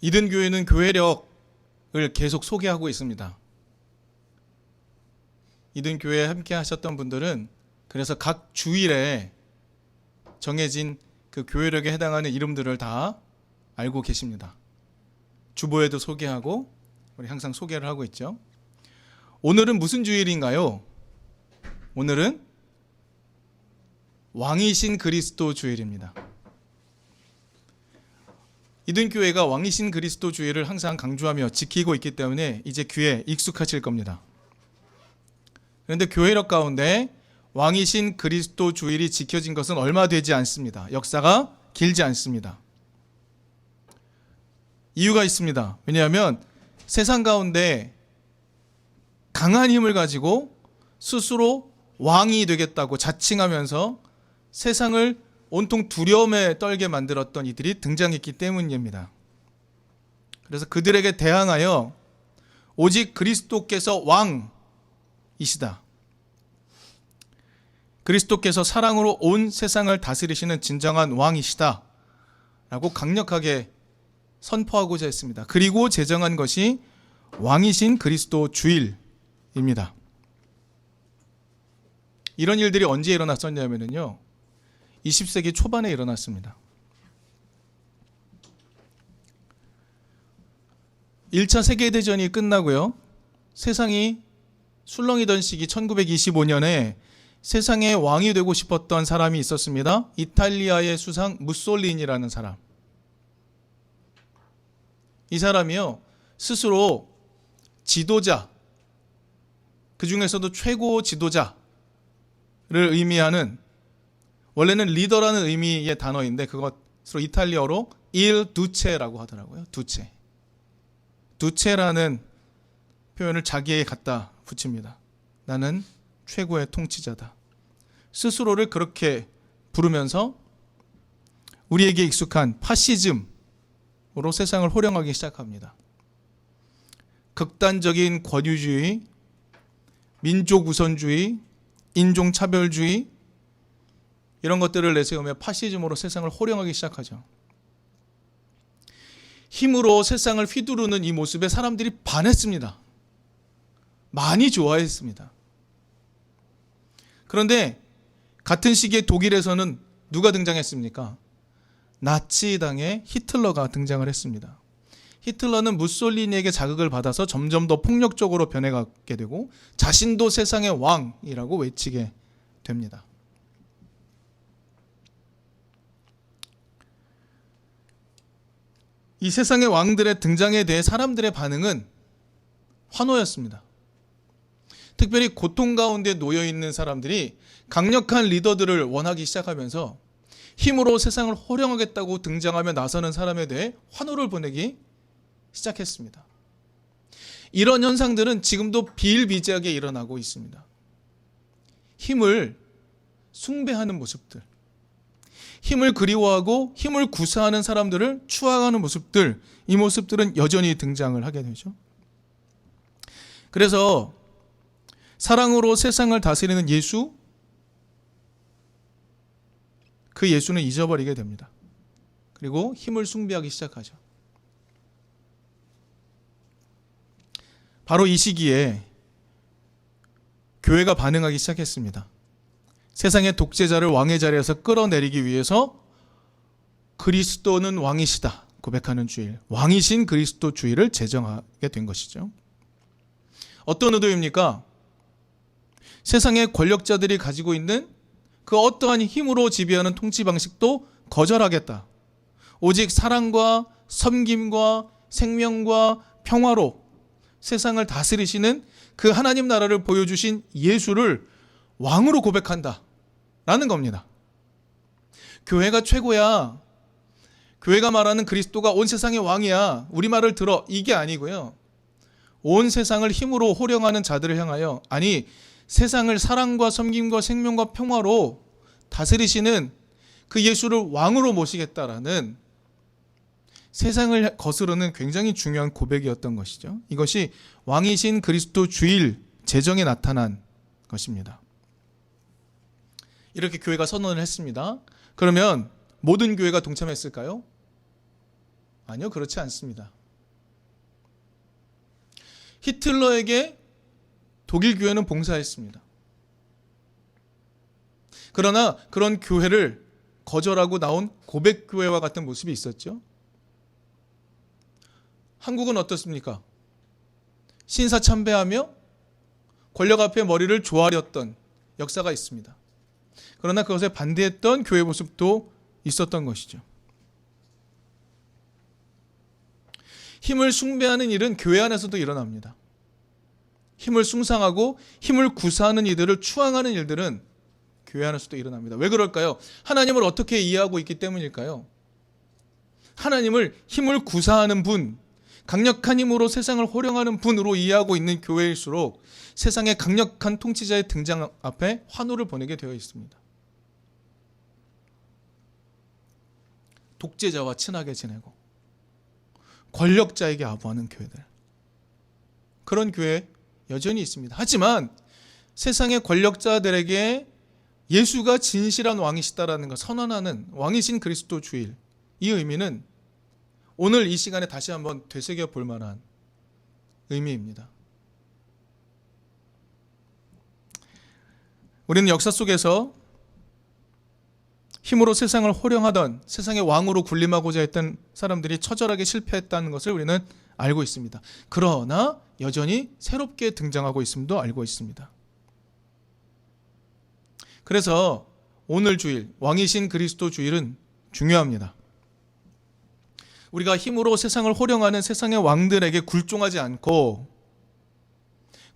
이든교회는 교회력을 계속 소개하고 있습니다. 이든교회에 함께 하셨던 분들은 그래서 각 주일에 정해진 그 교회력에 해당하는 이름들을 다 알고 계십니다. 주보에도 소개하고 우리 항상 소개를 하고 있죠. 오늘은 무슨 주일인가요? 오늘은 왕이신 그리스도 주일입니다. 이든교회가 왕이신 그리스도 주일을 항상 강조하며 지키고 있기 때문에 이제 귀에 익숙하실 겁니다. 그런데 교회력 가운데 왕이신 그리스도 주일이 지켜진 것은 얼마 되지 않습니다. 역사가 길지 않습니다. 이유가 있습니다. 왜냐하면 세상 가운데 강한 힘을 가지고 스스로 왕이 되겠다고 자칭하면서 세상을 온통 두려움에 떨게 만들었던 이들이 등장했기 때문입니다. 그래서 그들에게 대항하여 오직 그리스도께서 왕이시다, 그리스도께서 사랑으로 온 세상을 다스리시는 진정한 왕이시다 라고 강력하게 선포하고자 했습니다. 그리고 제정한 것이 왕이신 그리스도 주일입니다. 이런 일들이 언제 일어났었냐면요, 20세기 초반에 일어났습니다. 1차 세계대전이 끝나고요, 세상이 술렁이던 시기 1925년에 세상의 왕이 되고 싶었던 사람이 있었습니다. 이탈리아의 수상 무솔리니라는 사람. 이 사람이요, 스스로 지도자, 그 중에서도 최고 지도자를 의미하는, 원래는 리더라는 의미의 단어인데 그것으로 이탈리아어로 일 두체라고 하더라고요. 두체. 두체라는 표현을 자기에게 갖다 붙입니다. 나는 최고의 통치자다. 스스로를 그렇게 부르면서 우리에게 익숙한 파시즘으로 세상을 호령하기 시작합니다. 극단적인 권위주의, 민족 우선주의, 인종차별주의, 이런 것들을 내세우며 파시즘으로 세상을 호령하기 시작하죠. 힘으로 세상을 휘두르는 이 모습에 사람들이 반했습니다. 많이 좋아했습니다. 그런데 같은 시기에 독일에서는 누가 등장했습니까? 나치당의 히틀러가 등장을 했습니다. 히틀러는 무솔리니에게 자극을 받아서 점점 더 폭력적으로 변해가게 되고 자신도 세상의 왕이라고 외치게 됩니다. 이 세상의 왕들의 등장에 대해 사람들의 반응은 환호였습니다. 특별히 고통 가운데 놓여있는 사람들이 강력한 리더들을 원하기 시작하면서 힘으로 세상을 호령하겠다고 등장하며 나서는 사람에 대해 환호를 보내기 시작했습니다. 이런 현상들은 지금도 비일비재하게 일어나고 있습니다. 힘을 숭배하는 모습들, 힘을 그리워하고 힘을 구사하는 사람들을 추앙하는 모습들, 이 모습들은 여전히 등장을 하게 되죠. 그래서 사랑으로 세상을 다스리는 예수, 그 예수는 잊어버리게 됩니다. 그리고 힘을 숭배하기 시작하죠. 바로 이 시기에 교회가 반응하기 시작했습니다. 세상의 독재자를 왕의 자리에서 끌어내리기 위해서 그리스도는 왕이시다 고백하는 주일, 왕이신 그리스도 주일을 제정하게 된 것이죠. 어떤 의도입니까? 세상의 권력자들이 가지고 있는 그 어떠한 힘으로 지배하는 통치 방식도 거절하겠다. 오직 사랑과 섬김과 생명과 평화로 세상을 다스리시는 그 하나님 나라를 보여주신 예수를 왕으로 고백한다 라는 겁니다. 교회가 최고야, 교회가 말하는 그리스도가 온 세상의 왕이야, 우리 말을 들어, 이게 아니고요, 온 세상을 힘으로 호령하는 자들을 향하여, 아니 세상을 사랑과 섬김과 생명과 평화로 다스리시는 그 예수를 왕으로 모시겠다라는 세상을 거스르는 굉장히 중요한 고백이었던 것이죠. 이것이 왕이신 그리스도 주일 제정에 나타난 것입니다. 이렇게 교회가 선언을 했습니다. 그러면 모든 교회가 동참했을까요? 아니요, 그렇지 않습니다. 히틀러에게 독일 교회는 봉사했습니다. 그러나 그런 교회를 거절하고 나온 고백교회와 같은 모습이 있었죠. 한국은 어떻습니까? 신사참배하며 권력 앞에 머리를 조아렸던 역사가 있습니다. 그러나 그것에 반대했던 교회 모습도 있었던 것이죠. 힘을 숭배하는 일은 교회 안에서도 일어납니다. 힘을 숭상하고 힘을 구사하는 이들을 추앙하는 일들은 교회 안에서도 일어납니다. 왜 그럴까요? 하나님을 어떻게 이해하고 있기 때문일까요? 하나님을 힘을 구사하는 분, 강력한 힘으로 세상을 호령하는 분으로 이해하고 있는 교회일수록 세상의 강력한 통치자의 등장 앞에 환호를 보내게 되어 있습니다. 독재자와 친하게 지내고 권력자에게 아부하는 교회들, 그런 교회 여전히 있습니다. 하지만 세상의 권력자들에게 예수가 진실한 왕이시다라는 걸 선언하는 왕이신 그리스도 주일, 이 의미는 오늘 이 시간에 다시 한번 되새겨 볼 만한 의미입니다. 우리는 역사 속에서 힘으로 세상을 호령하던, 세상의 왕으로 군림하고자 했던 사람들이 처절하게 실패했다는 것을 우리는 알고 있습니다. 그러나 여전히 새롭게 등장하고 있음도 알고 있습니다. 그래서 오늘 주일, 왕이신 그리스도 주일은 중요합니다. 우리가 힘으로 세상을 호령하는 세상의 왕들에게 굴종하지 않고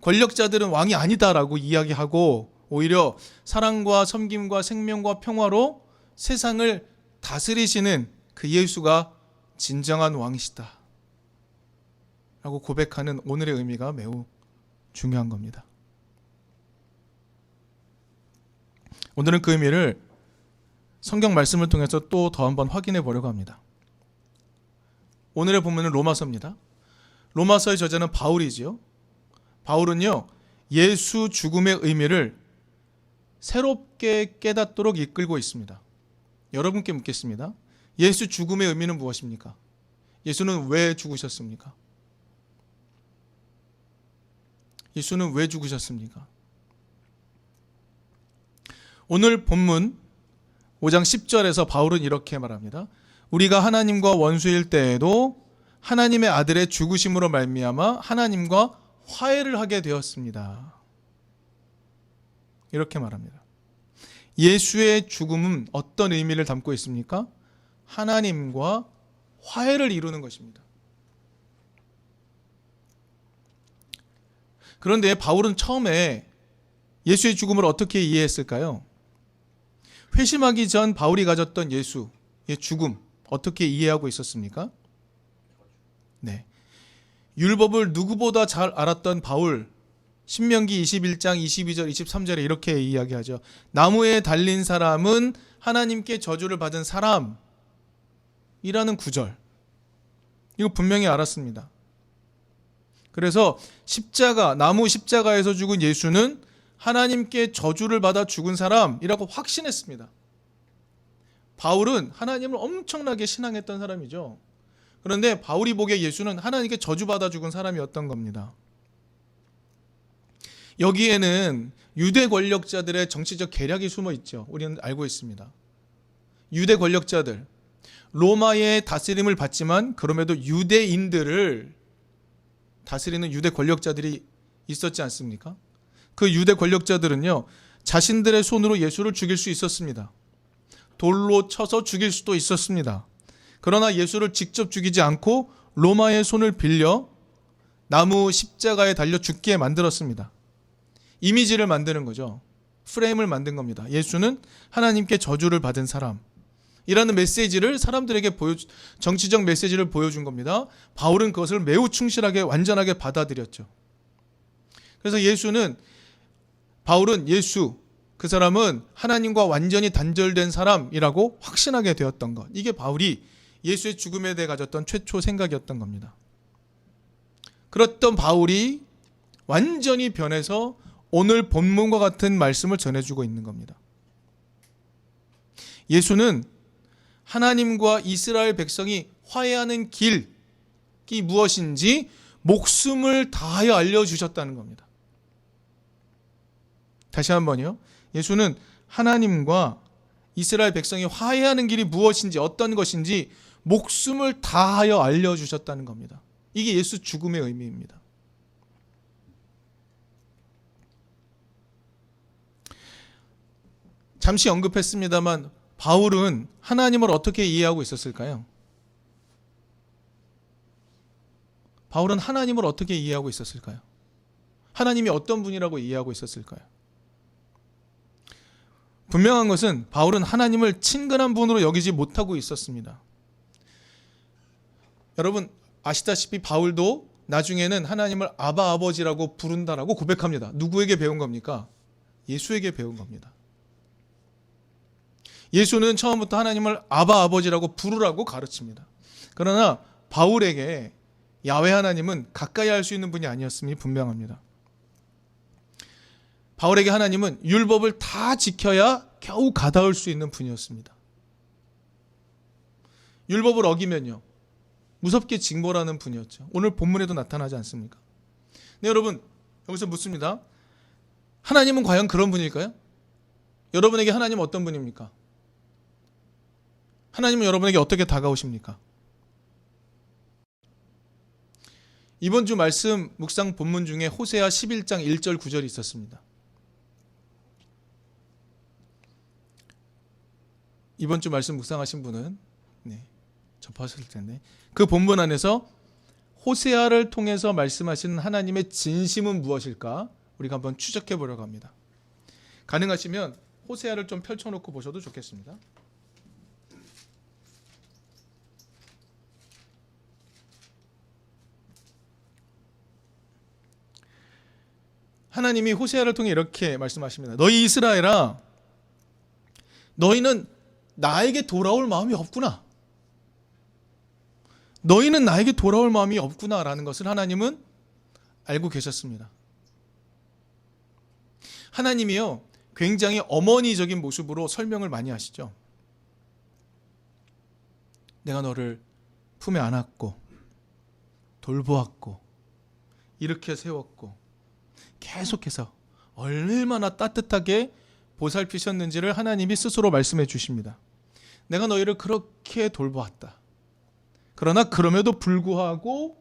권력자들은 왕이 아니다라고 이야기하고 오히려 사랑과 섬김과 생명과 평화로 세상을 다스리시는 그 예수가 진정한 왕이시다 라고 고백하는 오늘의 의미가 매우 중요한 겁니다. 오늘은 그 의미를 성경 말씀을 통해서 또 더 한번 확인해 보려고 합니다. 오늘의 본문은 로마서입니다. 로마서의 저자는 바울이지요. 바울은요, 예수 죽음의 의미를 새롭게 깨닫도록 이끌고 있습니다. 여러분께 묻겠습니다. 예수 죽음의 의미는 무엇입니까? 예수는 왜 죽으셨습니까? 예수는 왜 죽으셨습니까? 오늘 본문 5장 10절에서 바울은 이렇게 말합니다. 우리가 하나님과 원수일 때에도 하나님의 아들의 죽으심으로 말미암아 하나님과 화해를 하게 되었습니다. 이렇게 말합니다. 예수의 죽음은 어떤 의미를 담고 있습니까? 하나님과 화해를 이루는 것입니다. 그런데 바울은 처음에 예수의 죽음을 어떻게 이해했을까요? 회심하기 전 바울이 가졌던 예수의 죽음, 어떻게 이해하고 있었습니까? 네. 율법을 누구보다 잘 알았던 바울, 신명기 21장 22절 23절에 이렇게 이야기하죠. 나무에 달린 사람은 하나님께 저주를 받은 사람이라는 구절, 이거 분명히 알았습니다. 그래서 나무 십자가에서 죽은 예수는 하나님께 저주를 받아 죽은 사람이라고 확신했습니다. 바울은 하나님을 엄청나게 신앙했던 사람이죠. 그런데 바울이 보기에 예수는 하나님께 저주받아 죽은 사람이었던 겁니다. 여기에는 유대 권력자들의 정치적 계략이 숨어 있죠. 우리는 알고 있습니다. 유대 권력자들, 로마의 다스림을 받지만 그럼에도 유대인들을 다스리는 유대 권력자들이 있었지 않습니까? 그 유대 권력자들은요, 자신들의 손으로 예수를 죽일 수 있었습니다. 돌로 쳐서 죽일 수도 있었습니다. 그러나 예수를 직접 죽이지 않고 로마의 손을 빌려 나무 십자가에 달려 죽게 만들었습니다. 이미지를 만드는 거죠. 프레임을 만든 겁니다. 예수는 하나님께 저주를 받은 사람이라는 메시지를 사람들에게 정치적 메시지를 보여준 겁니다. 바울은 그것을 매우 충실하게 완전하게 받아들였죠. 그래서 바울은 그 사람은 하나님과 완전히 단절된 사람이라고 확신하게 되었던 것. 이게 바울이 예수의 죽음에 대해 가졌던 최초 생각이었던 겁니다. 그랬던 바울이 완전히 변해서 오늘 본문과 같은 말씀을 전해주고 있는 겁니다. 예수는 하나님과 이스라엘 백성이 화해하는 길이 무엇인지 목숨을 다하여 알려주셨다는 겁니다. 다시 한번요. 예수는 하나님과 이스라엘 백성이 화해하는 길이 무엇인지, 어떤 것인지 목숨을 다하여 알려주셨다는 겁니다. 이게 예수 죽음의 의미입니다. 잠시 언급했습니다만 바울은 하나님을 어떻게 이해하고 있었을까요? 바울은 하나님을 어떻게 이해하고 있었을까요? 하나님이 어떤 분이라고 이해하고 있었을까요? 분명한 것은 바울은 하나님을 친근한 분으로 여기지 못하고 있었습니다. 여러분 아시다시피 바울도 나중에는 하나님을 아바 아버지라고 부른다라고 고백합니다. 누구에게 배운 겁니까? 예수에게 배운 겁니다. 예수는 처음부터 하나님을 아바 아버지라고 부르라고 가르칩니다. 그러나 바울에게 야훼 하나님은 가까이 할 수 있는 분이 아니었음이 분명합니다. 바울에게 하나님은 율법을 다 지켜야 겨우 가닿을 수 있는 분이었습니다. 율법을 어기면요 무섭게 징벌하는 분이었죠. 오늘 본문에도 나타나지 않습니까? 네, 여러분 여기서 묻습니다. 하나님은 과연 그런 분일까요? 여러분에게 하나님은 어떤 분입니까? 하나님은 여러분에게 어떻게 다가오십니까? 이번 주 말씀 묵상 본문 중에 호세아 11장 1절 9절이 있었습니다. 이번 주 말씀 묵상하신 분은 접하셨을 텐데 그 본문 안에서 호세아를 통해서 말씀하시는 하나님의 진심은 무엇일까? 우리가 한번 추적해 보려고 합니다. 가능하시면 호세아를 좀 펼쳐놓고 보셔도 좋겠습니다. 하나님이 호세아를 통해 이렇게 말씀하십니다. 너희 이스라엘아, 너희는 나에게 돌아올 마음이 없구나. 너희는 나에게 돌아올 마음이 없구나라는 것을 하나님은 알고 계셨습니다. 하나님이요 굉장히 어머니적인 모습으로 설명을 많이 하시죠. 내가 너를 품에 안았고 돌보았고 이렇게 세웠고 계속해서 얼마나 따뜻하게 보살피셨는지를 하나님이 스스로 말씀해 주십니다. 내가 너희를 그렇게 돌보았다. 그러나 그럼에도 불구하고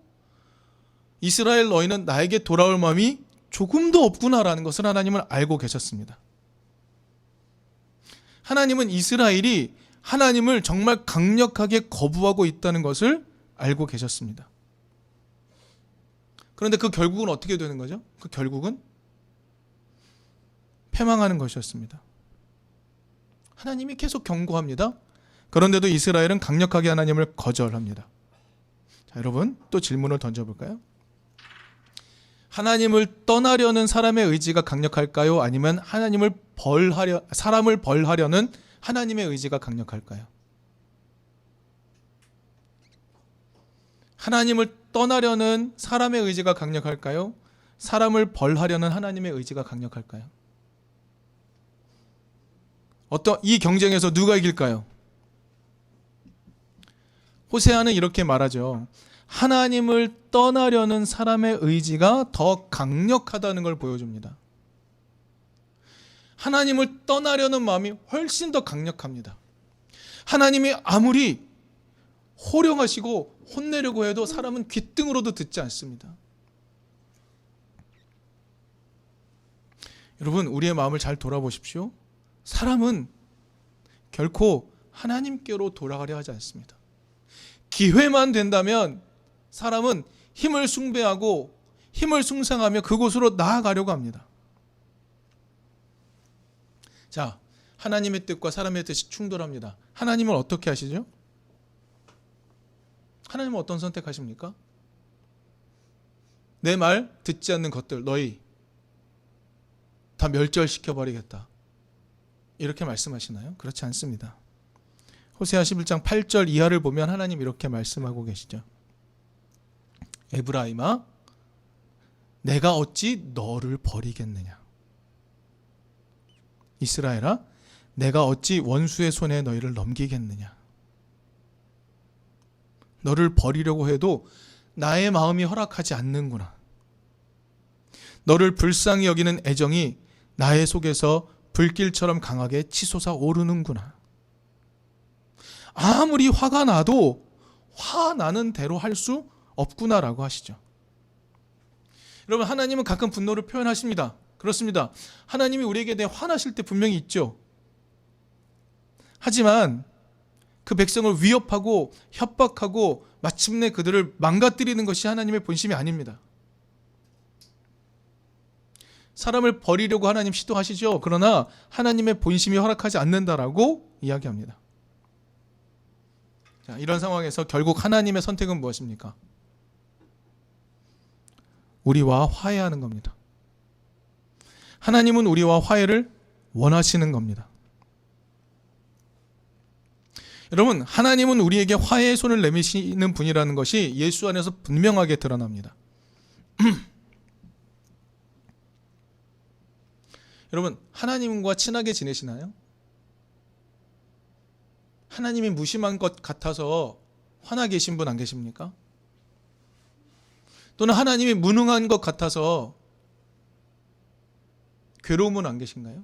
이스라엘 너희는 나에게 돌아올 마음이 조금도 없구나라는 것을 하나님은 알고 계셨습니다. 하나님은 이스라엘이 하나님을 정말 강력하게 거부하고 있다는 것을 알고 계셨습니다. 그런데 그 결국은 어떻게 되는 거죠? 그 결국은 패망하는 것이었습니다. 하나님이 계속 경고합니다. 그런데도 이스라엘은 강력하게 하나님을 거절합니다. 자, 여러분 또 질문을 던져볼까요? 하나님을 떠나려는 사람의 의지가 강력할까요? 아니면 사람을 벌하려는 하나님의 의지가 강력할까요? 하나님을 떠나려는 사람의 의지가 강력할까요? 사람을 벌하려는 하나님의 의지가 강력할까요? 이 경쟁에서 누가 이길까요? 호세아는 이렇게 말하죠. 하나님을 떠나려는 사람의 의지가 더 강력하다는 걸 보여줍니다. 하나님을 떠나려는 마음이 훨씬 더 강력합니다. 하나님이 아무리 호령하시고 혼내려고 해도 사람은 귓등으로도 듣지 않습니다. 여러분 우리의 마음을 잘 돌아보십시오. 사람은 결코 하나님께로 돌아가려 하지 않습니다. 기회만 된다면 사람은 힘을 숭배하고 힘을 숭상하며 그곳으로 나아가려고 합니다. 자, 하나님의 뜻과 사람의 뜻이 충돌합니다. 하나님은 어떻게 하시죠? 하나님은 어떤 선택하십니까? 내 말 듣지 않는 것들 너희 다 멸절시켜버리겠다. 이렇게 말씀하시나요? 그렇지 않습니다. 호세아 11장 8절 이하를 보면 하나님 이렇게 말씀하고 계시죠. 에브라임아, 내가 어찌 너를 버리겠느냐. 이스라엘아, 내가 어찌 원수의 손에 너희를 넘기겠느냐. 너를 버리려고 해도 나의 마음이 허락하지 않는구나. 너를 불쌍히 여기는 애정이 나의 속에서 불길처럼 강하게 치솟아 오르는구나. 아무리 화가 나도 화나는 대로 할 수 없구나라고 하시죠. 여러분, 하나님은 가끔 분노를 표현하십니다. 그렇습니다. 하나님이 우리에게 대해 화나실 때 분명히 있죠. 하지만 그 백성을 위협하고 협박하고 마침내 그들을 망가뜨리는 것이 하나님의 본심이 아닙니다. 사람을 버리려고 하나님 시도하시죠. 그러나 하나님의 본심이 허락하지 않는다라고 이야기합니다. 자, 이런 상황에서 결국 하나님의 선택은 무엇입니까? 우리와 화해하는 겁니다. 하나님은 우리와 화해를 원하시는 겁니다. 여러분, 하나님은 우리에게 화해의 손을 내미시는 분이라는 것이 예수 안에서 분명하게 드러납니다. 여러분, 하나님과 친하게 지내시나요? 하나님이 무심한 것 같아서 화나 계신 분 안 계십니까? 또는 하나님이 무능한 것 같아서 괴로움은 안 계신가요?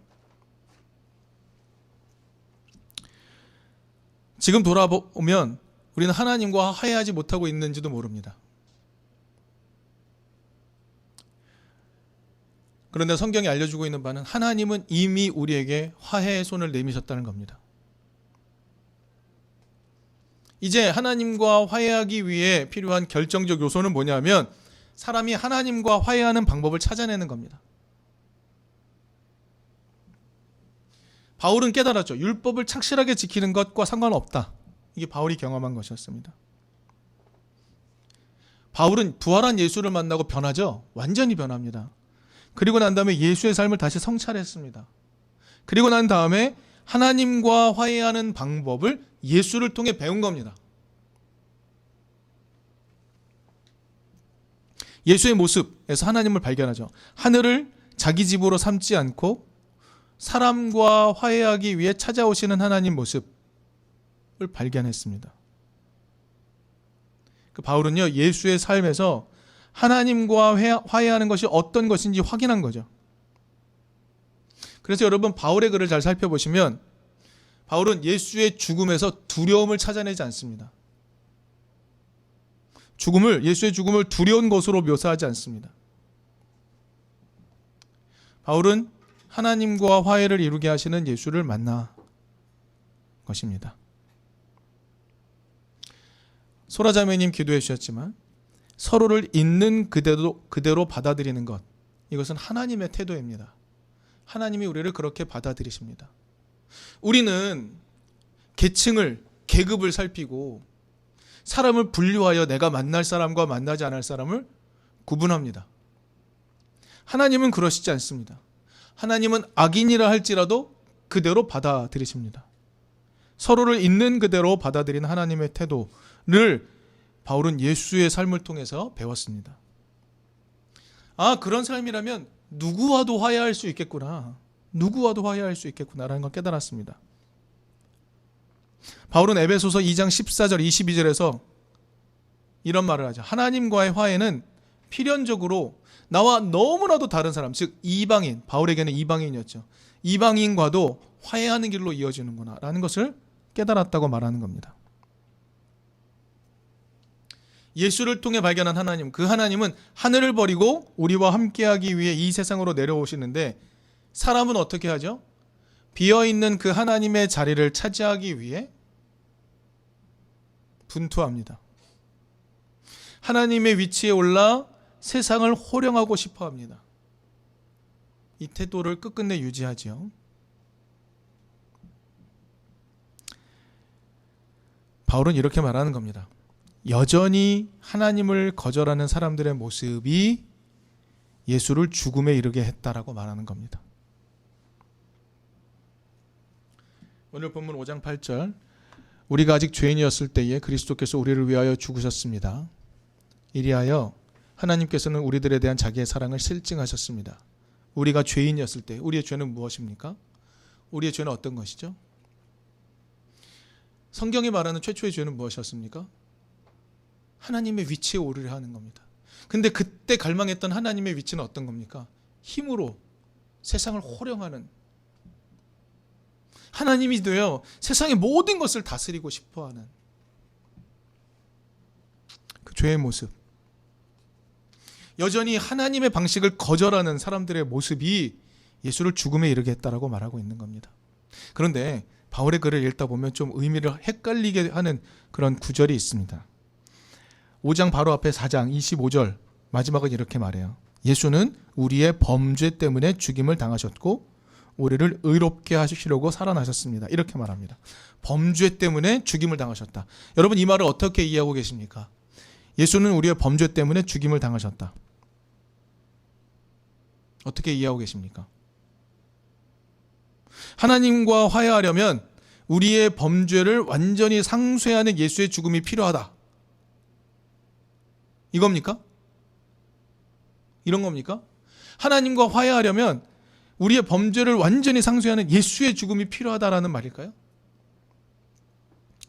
지금 돌아보면 우리는 하나님과 화해하지 못하고 있는지도 모릅니다. 그런데 성경이 알려주고 있는 바는 하나님은 이미 우리에게 화해의 손을 내미셨다는 겁니다. 이제 하나님과 화해하기 위해 필요한 결정적 요소는 뭐냐면 사람이 하나님과 화해하는 방법을 찾아내는 겁니다. 바울은 깨달았죠. 율법을 착실하게 지키는 것과 상관없다. 이게 바울이 경험한 것이었습니다. 바울은 부활한 예수를 만나고 변하죠. 완전히 변합니다. 그리고 난 다음에 예수의 삶을 다시 성찰했습니다. 그리고 난 다음에 하나님과 화해하는 방법을 예수를 통해 배운 겁니다. 예수의 모습에서 하나님을 발견하죠. 하늘을 자기 집으로 삼지 않고 사람과 화해하기 위해 찾아오시는 하나님 모습을 발견했습니다. 그 바울은요, 예수의 삶에서 하나님과 화해하는 것이 어떤 것인지 확인한 거죠. 그래서 여러분, 바울의 글을 잘 살펴보시면 바울은 예수의 죽음에서 두려움을 찾아내지 않습니다. 예수의 죽음을 두려운 것으로 묘사하지 않습니다. 바울은 하나님과 화해를 이루게 하시는 예수를 만나 것입니다. 소라자매님 기도해 주셨지만 서로를 있는 그대로 받아들이는 것, 이것은 하나님의 태도입니다. 하나님이 우리를 그렇게 받아들이십니다. 우리는 계급을 살피고 사람을 분류하여 내가 만날 사람과 만나지 않을 사람을 구분합니다. 하나님은 그러시지 않습니다. 하나님은 악인이라 할지라도 그대로 받아들이십니다. 서로를 있는 그대로 받아들이는 하나님의 태도를 바울은 예수의 삶을 통해서 배웠습니다. 그런 삶이라면 누구와도 화해할 수 있겠구나. 누구와도 화해할 수 있겠구나라는 걸 깨달았습니다. 바울은 에베소서 2장 14절 22절에서 이런 말을 하죠. 하나님과의 화해는 필연적으로 나와 너무나도 다른 사람, 즉 이방인, 바울에게는 이방인이었죠. 이방인과도 화해하는 길로 이어지는구나 라는 것을 깨달았다고 말하는 겁니다. 예수를 통해 발견한 하나님, 그 하나님은 하늘을 버리고 우리와 함께하기 위해 이 세상으로 내려오시는데 사람은 어떻게 하죠? 비어있는 그 하나님의 자리를 차지하기 위해 분투합니다. 하나님의 위치에 올라 세상을 호령하고 싶어 합니다. 이 태도를 끝끝내 유지하죠. 바울은 이렇게 말하는 겁니다. 여전히 하나님을 거절하는 사람들의 모습이 예수를 죽음에 이르게 했다라고 말하는 겁니다. 오늘 본문 5장 8절, 우리가 아직 죄인이었을 때에 그리스도께서 우리를 위하여 죽으셨습니다. 이리하여 하나님께서는 우리들에 대한 자기의 사랑을 실증하셨습니다. 우리가 죄인이었을 때, 우리의 죄는 무엇입니까? 우리의 죄는 어떤 것이죠? 성경이 말하는 최초의 죄는 무엇이었습니까? 하나님의 위치에 오르려 하는 겁니다. 근데 그때 갈망했던 하나님의 위치는 어떤 겁니까? 힘으로 세상을 호령하는, 하나님이 되어 세상의 모든 것을 다스리고 싶어하는 그 죄의 모습, 여전히 하나님의 방식을 거절하는 사람들의 모습이 예수를 죽음에 이르게 했다라고 말하고 있는 겁니다. 그런데 바울의 글을 읽다 보면 좀 의미를 헷갈리게 하는 그런 구절이 있습니다. 5장 바로 앞에 4장 25절 마지막은 이렇게 말해요. 예수는 우리의 범죄 때문에 죽임을 당하셨고 우리를 의롭게 하시려고 살아나셨습니다. 이렇게 말합니다. 범죄 때문에 죽임을 당하셨다. 여러분, 이 말을 어떻게 이해하고 계십니까? 예수는 우리의 범죄 때문에 죽임을 당하셨다. 어떻게 이해하고 계십니까? 하나님과 화해하려면 우리의 범죄를 완전히 상쇄하는 예수의 죽음이 필요하다. 이겁니까? 이런 겁니까? 하나님과 화해하려면 우리의 범죄를 완전히 상쇄하는 예수의 죽음이 필요하다라는 말일까요?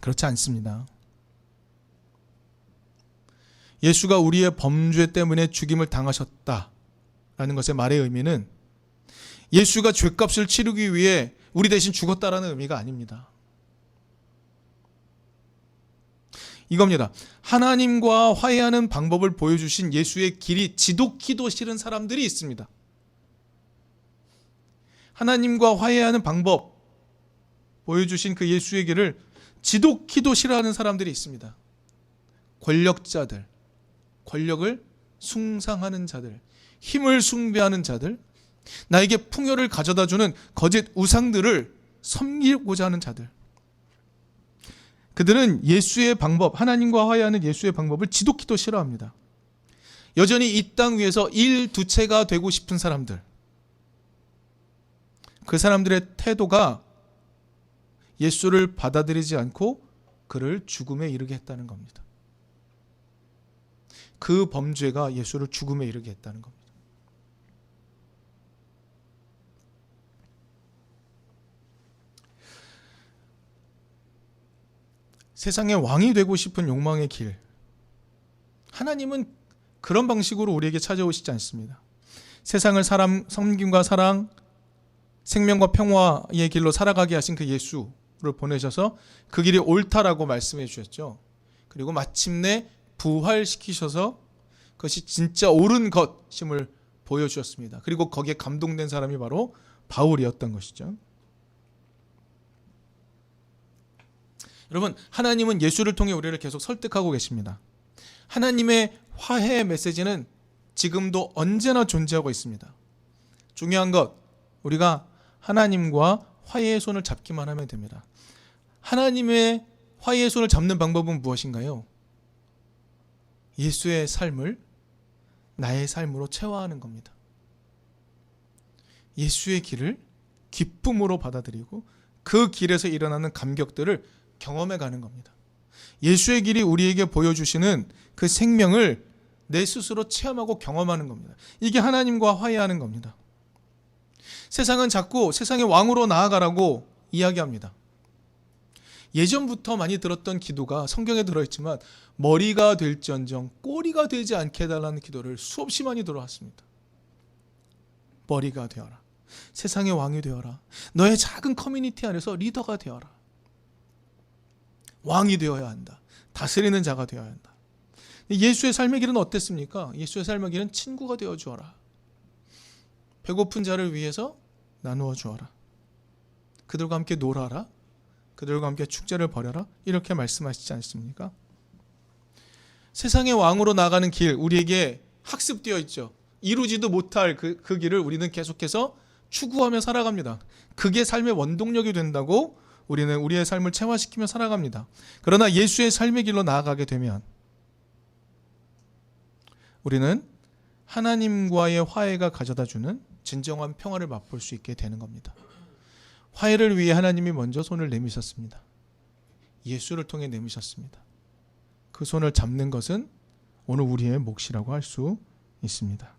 그렇지 않습니다. 예수가 우리의 범죄 때문에 죽임을 당하셨다라는 것의 말의 의미는 예수가 죄값을 치르기 위해 우리 대신 죽었다라는 의미가 아닙니다. 이겁니다. 하나님과 화해하는 방법을 보여주신 예수의 길이 지독히도 싫은 사람들이 있습니다. 하나님과 화해하는 방법 보여주신 그 예수의 길을 지독히도 싫어하는 사람들이 있습니다. 권력자들, 권력을 숭상하는 자들, 힘을 숭배하는 자들, 나에게 풍요를 가져다주는 거짓 우상들을 섬기고자 하는 자들, 그들은 예수의 방법, 하나님과 화해하는 예수의 방법을 지독히도 싫어합니다. 여전히 이 땅 위에서 일두체가 되고 싶은 사람들, 그 사람들의 태도가 예수를 받아들이지 않고 그를 죽음에 이르게 했다는 겁니다. 그 범죄가 예수를 죽음에 이르게 했다는 겁니다. 세상의 왕이 되고 싶은 욕망의 길, 하나님은 그런 방식으로 우리에게 찾아오시지 않습니다. 세상을 섬김과 사랑, 생명과 평화의 길로 살아가게 하신 그 예수를 보내셔서 그 길이 옳다라고 말씀해 주셨죠. 그리고 마침내 부활시키셔서 그것이 진짜 옳은 것임을 보여주셨습니다. 그리고 거기에 감동된 사람이 바로 바울이었던 것이죠. 여러분, 하나님은 예수를 통해 우리를 계속 설득하고 계십니다. 하나님의 화해의 메시지는 지금도 언제나 존재하고 있습니다. 중요한 것, 우리가 하나님과 화해의 손을 잡기만 하면 됩니다. 하나님의 화해의 손을 잡는 방법은 무엇인가요? 예수의 삶을 나의 삶으로 체화하는 겁니다. 예수의 길을 기쁨으로 받아들이고 그 길에서 일어나는 감격들을 경험해 가는 겁니다. 예수의 길이 우리에게 보여주시는 그 생명을 내 스스로 체험하고 경험하는 겁니다. 이게 하나님과 화해하는 겁니다. 세상은 자꾸 세상의 왕으로 나아가라고 이야기합니다. 예전부터 많이 들었던 기도가 성경에 들어있지만 머리가 될지언정 꼬리가 되지 않게 해달라는 기도를 수없이 많이 들어왔습니다. 머리가 되어라. 세상의 왕이 되어라. 너의 작은 커뮤니티 안에서 리더가 되어라. 왕이 되어야 한다. 다스리는 자가 되어야 한다. 예수의 삶의 길은 어땠습니까? 예수의 삶의 길은 친구가 되어 주어라. 배고픈 자를 위해서 나누어 주어라. 그들과 함께 놀아라. 그들과 함께 축제를 벌여라. 이렇게 말씀하시지 않습니까? 세상의 왕으로 나가는 길, 우리에게 학습되어 있죠. 이루지도 못할 그 길을 우리는 계속해서 추구하며 살아갑니다. 그게 삶의 원동력이 된다고 우리는 우리의 삶을 체화시키며 살아갑니다. 그러나 예수의 삶의 길로 나아가게 되면 우리는 하나님과의 화해가 가져다주는 진정한 평화를 맛볼 수 있게 되는 겁니다. 화해를 위해 하나님이 먼저 손을 내미셨습니다. 예수를 통해 내미셨습니다. 그 손을 잡는 것은 오늘 우리의 몫이라고 할 수 있습니다.